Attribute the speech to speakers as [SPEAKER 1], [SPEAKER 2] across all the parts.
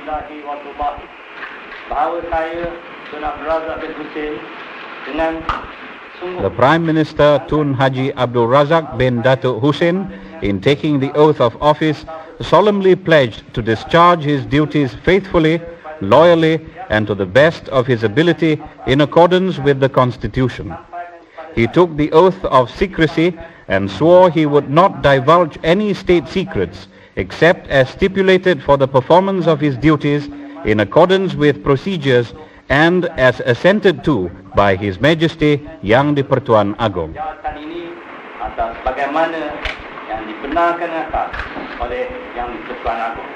[SPEAKER 1] warahmatullahi wabarakatuh. Bahawa saya Tun Abdul Razak bin Hussein dengan sungguh
[SPEAKER 2] The Prime Minister Tun Haji Abdul Razak bin Datuk Hussein, in taking the oath of office, solemnly pledged to discharge his duties faithfully, loyally and to the best of his ability in accordance with the Constitution. He took the oath of secrecy and swore he would not divulge any state secrets except as stipulated for the performance of his duties in accordance with procedures and as assented to by His Majesty Yang di-Pertuan Agong.
[SPEAKER 1] jawatan ini atas bagaimana yang dibenarkan atas oleh Yang di-Pertuan Agong.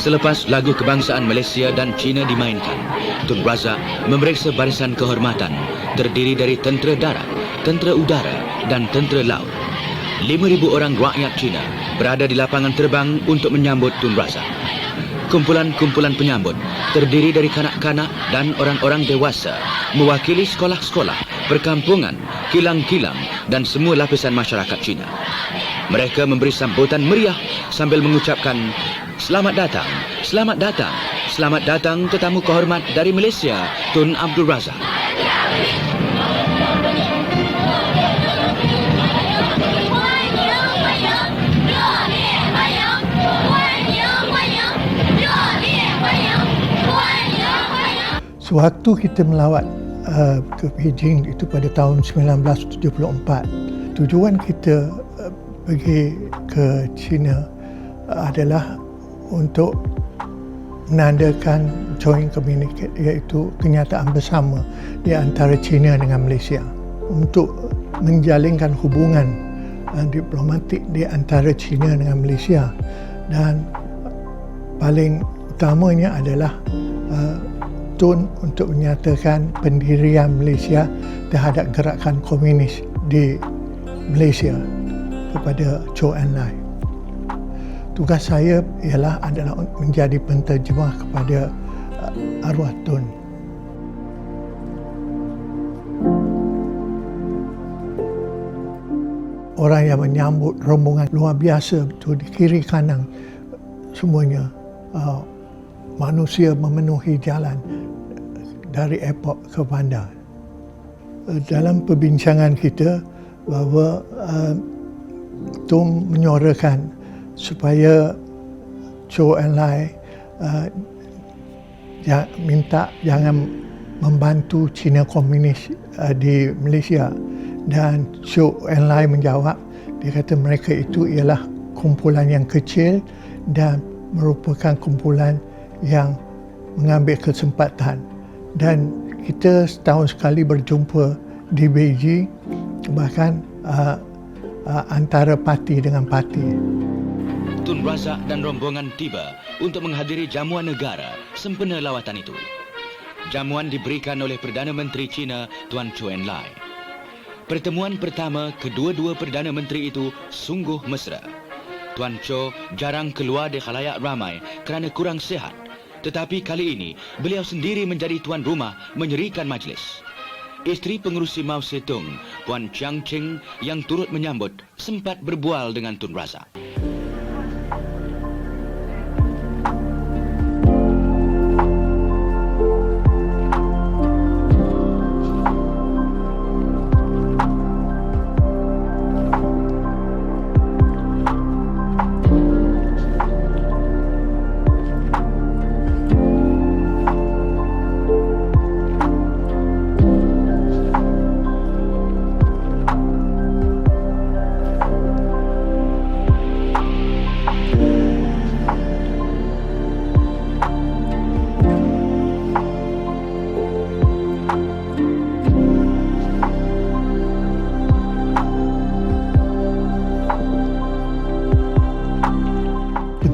[SPEAKER 3] Selepas lagu kebangsaan Malaysia dan China dimainkan, Tun Razak memeriksa barisan kehormatan terdiri dari tentera darat, tentera udara dan tentera laut. 5,000 orang rakyat China berada di lapangan terbang untuk menyambut Tun Razak. Kumpulan-kumpulan penyambut terdiri dari kanak-kanak dan orang-orang dewasa mewakili sekolah-sekolah, perkampungan, kilang-kilang dan semua lapisan masyarakat China. Mereka memberi sambutan meriah sambil mengucapkan, "Selamat datang, selamat datang, selamat datang tetamu kehormat dari Malaysia, Tun Abdul Razak."
[SPEAKER 4] Sewaktu kita melawat ke Beijing itu pada tahun 1974, tujuan kita pergi ke China adalah untuk menandakan joint communique, iaitu kenyataan bersama di antara China dengan Malaysia untuk menjalinkan hubungan diplomatik di antara China dengan Malaysia, dan paling utamanya adalah Tun untuk menyatakan pendirian Malaysia terhadap gerakan komunis di Malaysia kepada Zhou Enlai. Tugas saya adalah menjadi penterjemah kepada arwah Tun. Orang yang menyambut rombongan luar biasa betul di kiri kanan semuanya. Manusia memenuhi jalan dari airport ke bandar. Dalam perbincangan kita bahawa Tun menyuarakan supaya Zhou Enlai minta jangan membantu Cina Komunis di Malaysia, dan Zhou Enlai menjawab, dia kata mereka itu ialah kumpulan yang kecil dan merupakan kumpulan yang mengambil kesempatan, dan kita setahun sekali berjumpa di Beijing, bahkan antara parti dengan parti.
[SPEAKER 3] Tun Razak dan rombongan tiba untuk menghadiri jamuan negara sempena lawatan itu. Jamuan diberikan oleh Perdana Menteri China Tuan Zhou Enlai. Pertemuan pertama kedua-dua Perdana Menteri itu sungguh mesra. Tuan Zhou jarang keluar di khalayak ramai kerana kurang sihat, Tetapi kali ini, beliau sendiri menjadi tuan rumah menyerikan majlis. Isteri pengerusi Mao Zedong, Puan Chiang Ching, yang turut menyambut, sempat berbual dengan Tun Razak.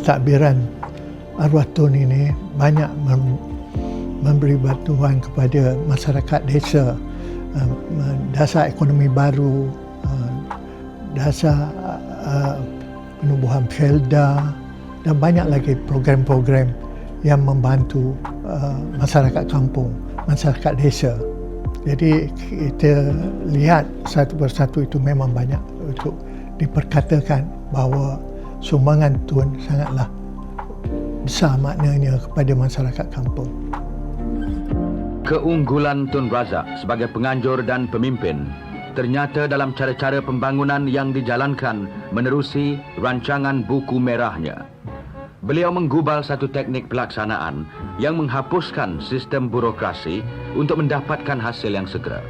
[SPEAKER 4] Pentadbiran arwah Tun ini banyak memberi bantuan kepada masyarakat desa, dasar ekonomi baru, dasar penubuhan felda dan banyak lagi program-program yang membantu masyarakat kampung, masyarakat desa. Jadi kita lihat satu persatu itu memang banyak untuk diperkatakan bahawa sumbangan Tun sangatlah besar maknanya kepada masyarakat kampung.
[SPEAKER 3] Keunggulan Tun Razak sebagai penganjur dan pemimpin ternyata dalam cara-cara pembangunan yang dijalankan menerusi rancangan buku merahnya. Beliau menggubal satu teknik pelaksanaan yang menghapuskan sistem burokrasi untuk mendapatkan hasil yang segera.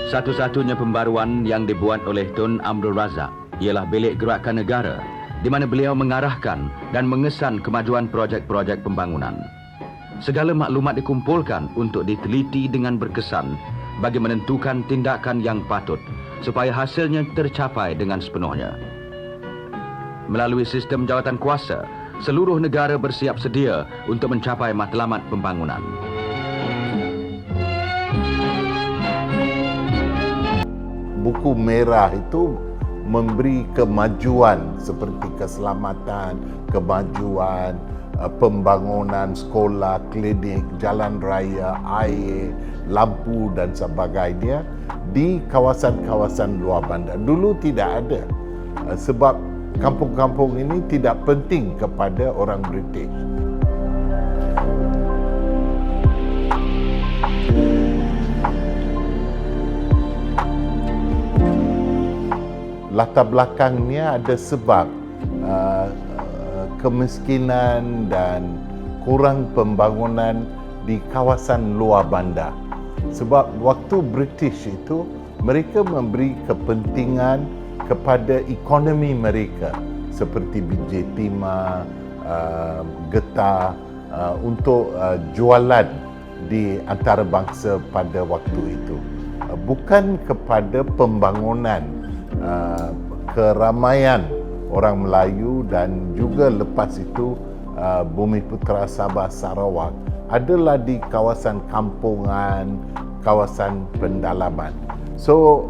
[SPEAKER 3] Satu-satunya pembaruan yang dibuat oleh Tun Abdul Razak ialah Bilik Gerakan Negara, di mana beliau mengarahkan dan mengesan kemajuan projek-projek pembangunan. Segala maklumat dikumpulkan untuk diteliti dengan berkesan bagi menentukan tindakan yang patut supaya hasilnya tercapai dengan sepenuhnya. Melalui sistem jawatan kuasa, seluruh negara bersiap sedia untuk mencapai matlamat pembangunan.
[SPEAKER 5] Buku merah itu memberi kemajuan seperti keselamatan, kemajuan, pembangunan sekolah, klinik, jalan raya, air, lampu dan sebagainya di kawasan-kawasan luar bandar. Dulu tidak ada sebab kampung-kampung ini tidak penting kepada orang British. Latar belakangnya ada sebab kemiskinan dan kurang pembangunan di kawasan luar bandar. Sebab waktu British itu mereka memberi kepentingan kepada ekonomi mereka seperti biji timah, getah untuk jualan di antarabangsa pada waktu itu. Bukan kepada pembangunan keramaian orang Melayu dan juga lepas itu Bumiputera Sabah Sarawak adalah di kawasan kampungan, kawasan pendalaman. So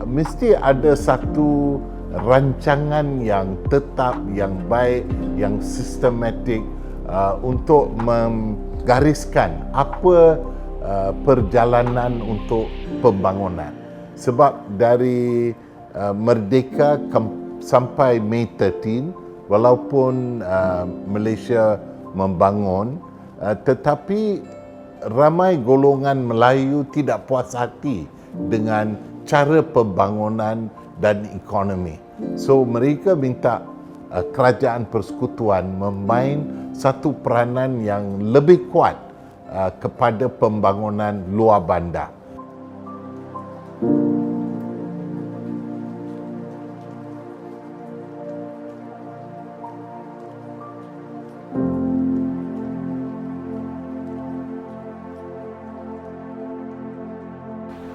[SPEAKER 5] mesti ada satu rancangan yang tetap, yang baik, yang sistematik untuk menggariskan apa perjalanan untuk pembangunan. Sebab dari merdeka sampai Mei 13, walaupun Malaysia membangun, tetapi ramai golongan Melayu tidak puas hati dengan cara pembangunan dan ekonomi. So mereka minta kerajaan persekutuan memain satu peranan yang lebih kuat kepada pembangunan luar bandar.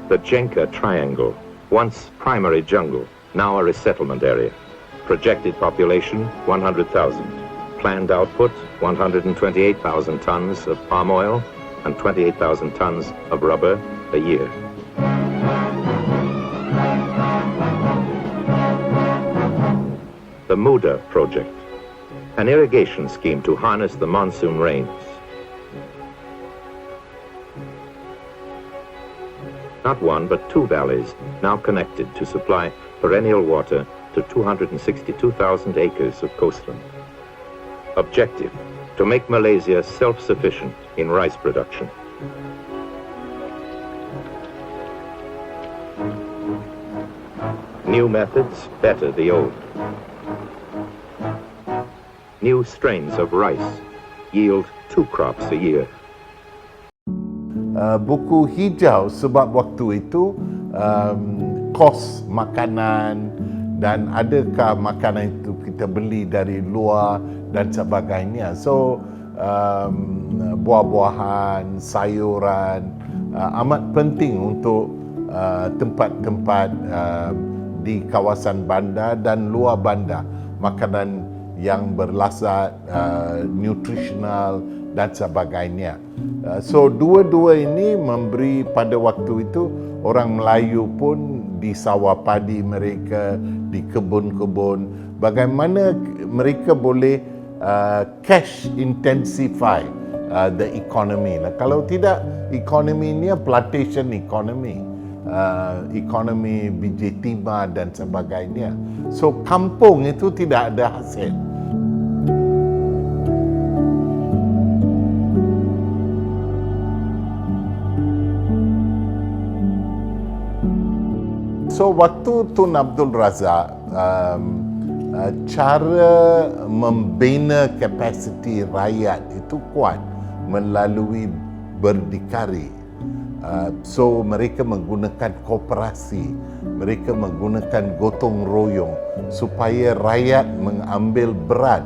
[SPEAKER 6] The Jenka Triangle, once primary jungle, now a resettlement area. Projected population 100,000. Planned output 128,000 tons of palm oil and 28,000 tons of rubber a year. The Muda project. an irrigation scheme to harness the monsoon rains. Not one, but two valleys now connected to supply perennial water to 262,000 acres of coastland. Objective, to make Malaysia self-sufficient in rice production. New methods better the old. New strains of rice yield 2 crops a year.
[SPEAKER 5] Buku hijau sebab waktu itu kos makanan dan adakah makanan itu kita beli dari luar dan sebagainya. So buah-buahan, sayuran amat penting untuk tempat-tempat di kawasan bandar dan luar bandar. Makanan yang berlazat, nutritional dan sebagainya. So dua-dua ini memberi pada waktu itu orang Melayu pun di sawah padi mereka, di kebun-kebun, bagaimana mereka boleh cash intensify the economy. Kalau tidak, ekonomi ini plantation economy, ekonomi biji timah dan sebagainya. So kampung itu tidak ada hasil. So waktu Tun Abdul Razak cara membina kapasiti rakyat itu kuat melalui berdikari. So mereka menggunakan koperasi, mereka menggunakan gotong royong supaya rakyat mengambil berat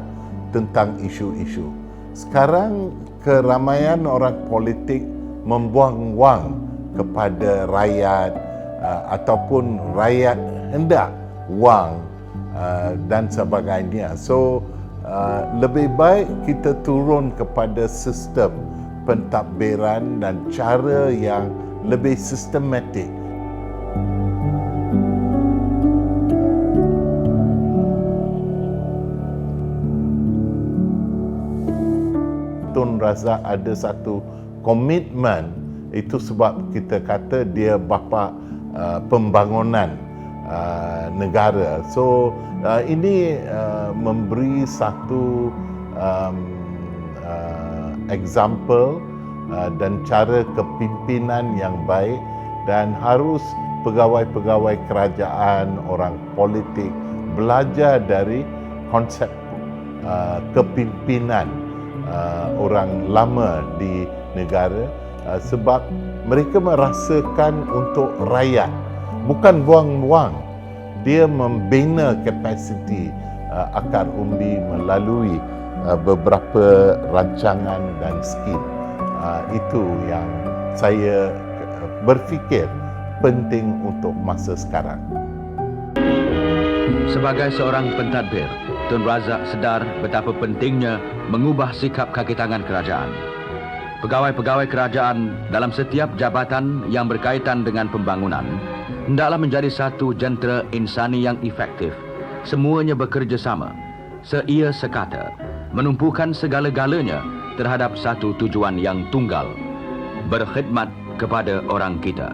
[SPEAKER 5] tentang isu-isu. Sekarang keramaian orang politik membuang wang kepada rakyat ataupun rakyat hendak wang dan sebagainya. So lebih baik kita turun kepada sistem pentadbiran dan cara yang lebih sistematik. Tun Razak ada satu komitmen, itu sebab kita kata dia bapa pembangunan negara. So ini memberi satu example dan cara kepimpinan yang baik, dan harus pegawai-pegawai kerajaan, orang politik belajar dari konsep kepimpinan orang lama di negara, sebab mereka merasakan untuk rakyat, bukan buang-buang. Dia membina kapasiti akar umbi melalui beberapa rancangan dan skim. Itu yang saya berfikir penting untuk masa sekarang.
[SPEAKER 3] Sebagai seorang pentadbir, Tun Razak sedar betapa pentingnya mengubah sikap kaki tangan kerajaan. Pegawai-pegawai kerajaan dalam setiap jabatan yang berkaitan dengan pembangunan hendaklah menjadi satu jentera insani yang efektif. Semuanya bekerja sama, seia sekata, menumpukan segala-galanya terhadap satu tujuan yang tunggal, berkhidmat kepada orang kita.